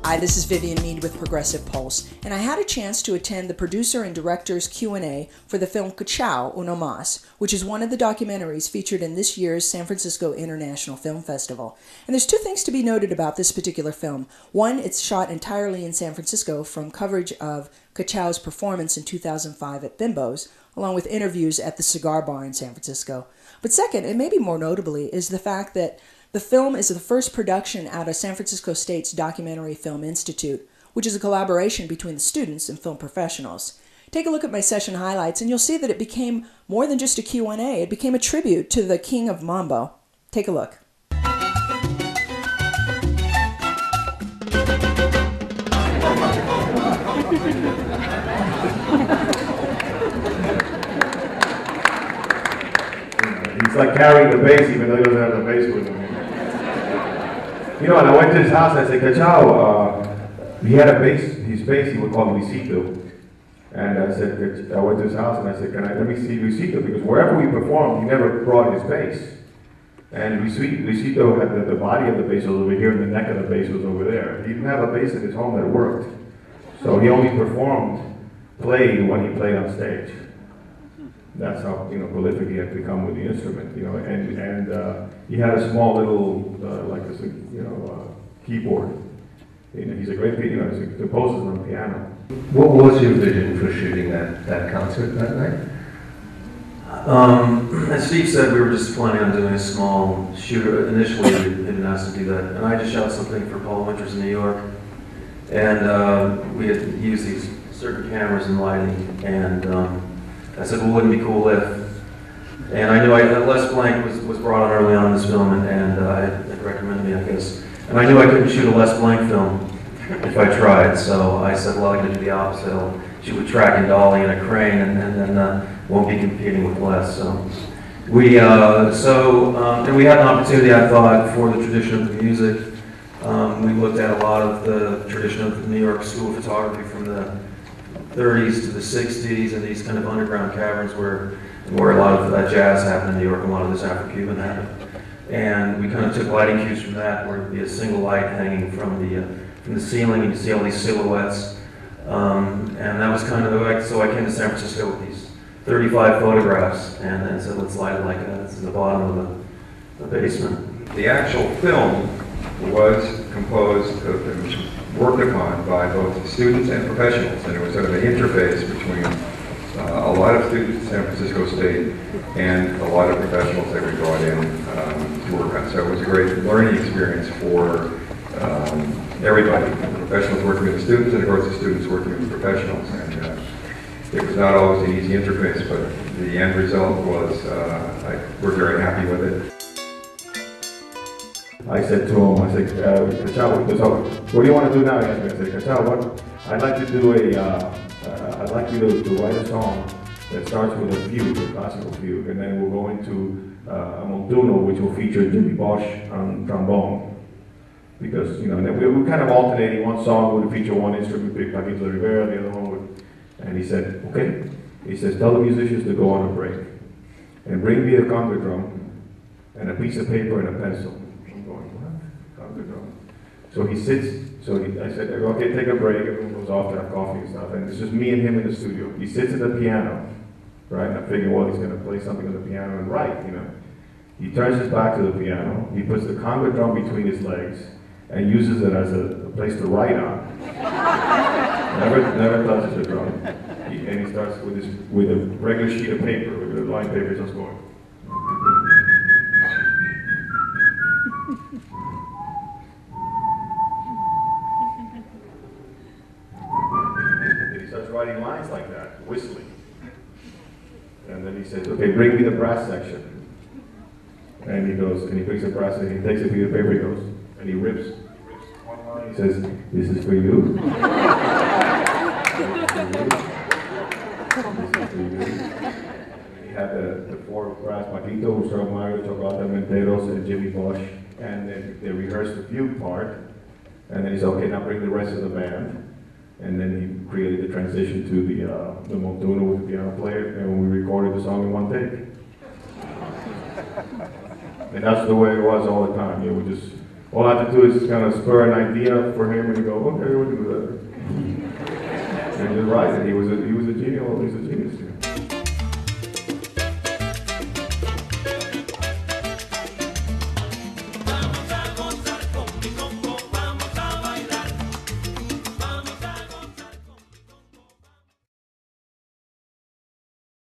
Hi, this is Vivian Mead with Progressive Pulse, and I had a chance to attend the producer and director's Q&A for the film Cachao, Uno Mas, which is one of the documentaries featured in this year's San Francisco International Film Festival. And there's two things to be noted about this particular film. One, it's shot entirely in San Francisco from coverage of Cachao's performance in 2005 at Bimbo's, along with interviews at the Cigar Bar in San Francisco. But second, and maybe more notably, is the fact that the film is the first production out of San Francisco State's Documentary Film Institute, which is a collaboration between the students and film professionals. Take a look at my session highlights and you'll see that it became more than just a Q&A. It became a tribute to the king of Mambo. Take a look. He's like carrying the bass even though he doesn't have the bass with him. You know, and I went to his house and I said, Cachao, he had a bass, his bass he would call Luisito. And I said, I went to his house and I said, let me see Luisito, because wherever we performed, he never brought his bass. And Luisito had the body of the bass was over here and the neck of the bass was over there. He didn't have a bass in his home that worked. So he only played when he played on stage. That's how prolific he had become with the instrument, and he had a small little keyboard. He's a great, he composes on piano. What was your vision for shooting that concert that night? As Steve said, we were just planning on doing a small shoot. Initially, we didn't ask to do that, and I just shot something for Paul Winters in New York, and we had used these certain cameras and lighting, and I said, well, wouldn't it be cool if, and I knew Les Blank was brought on early on in this film, and it recommended me, I guess. And I knew I couldn't shoot a Les Blank film if I tried, so I said, well, I'm going to do the opposite. I'll shoot with track and dolly and a crane, and then won't be competing with Les. So we and we had an opportunity, I thought, for the tradition of the music. We looked at a lot of the tradition of the New York School of Photography from the 30s to the 60s, and these kind of underground caverns where a lot of that jazz happened in New York, and a lot of this Afro-Cuban happened. And we kind of took lighting cues from that, where it'd be a single light hanging from the ceiling, and you see all these silhouettes. And that was kind of so I came to San Francisco with these 35 photographs, and then said, let's light it like that. It's in the bottom of the basement. The actual film was composed of worked upon by both students and professionals, and it was sort of an interface between a lot of students at San Francisco State and a lot of professionals that we brought in to work on. So it was a great learning experience for everybody, the professionals working with the students, and of course the students working with the professionals. And it was not always an easy interface, but the end result was we're very happy with it. I said to him, I said, Cachao, what do you want to do now? He asked me, I said, Cachao, I'd like to do I'd like you to write a song that starts with a fugue, a classical fugue, and then we'll go into a montuno, which will feature Jimmy Bosch on trombone. Because, and then we kind of alternating. One song would feature one instrument, Paquito Rivera, the other one would, and he said, okay. He says, tell the musicians to go on a break, and bring me a conga drum, and a piece of paper and a pencil. So he sits, I said, okay, take a break, everyone goes off to have coffee and stuff, and it's just me and him in the studio. He sits at the piano, right, and I figure, well, he's going to play something on the piano and write, He turns his back to the piano, he puts the conga drum between his legs, and uses it as a place to write on. never touches the drum. And he starts with a regular sheet of paper, with a line paper, just going. Writing lines like that, whistling. And then he says, okay, bring me the brass section. And he goes, and he picks a brass section, he takes a piece of paper, he goes, and he rips one line. He says, this is for you. This is for you. And he had the four brass, Paquito, Gustavo Mario, Chocolate Menteros, and Jimmy Bosch. And then they rehearsed the fugue part. And then he said, okay, now bring the rest of the band. And then he created the transition to the montuno with the piano player, and we recorded the song in one take. And that's the way it was all the time. We just all I had to do is kind of spur an idea for him and go, okay, we'll do that. And just write it. He was a genius.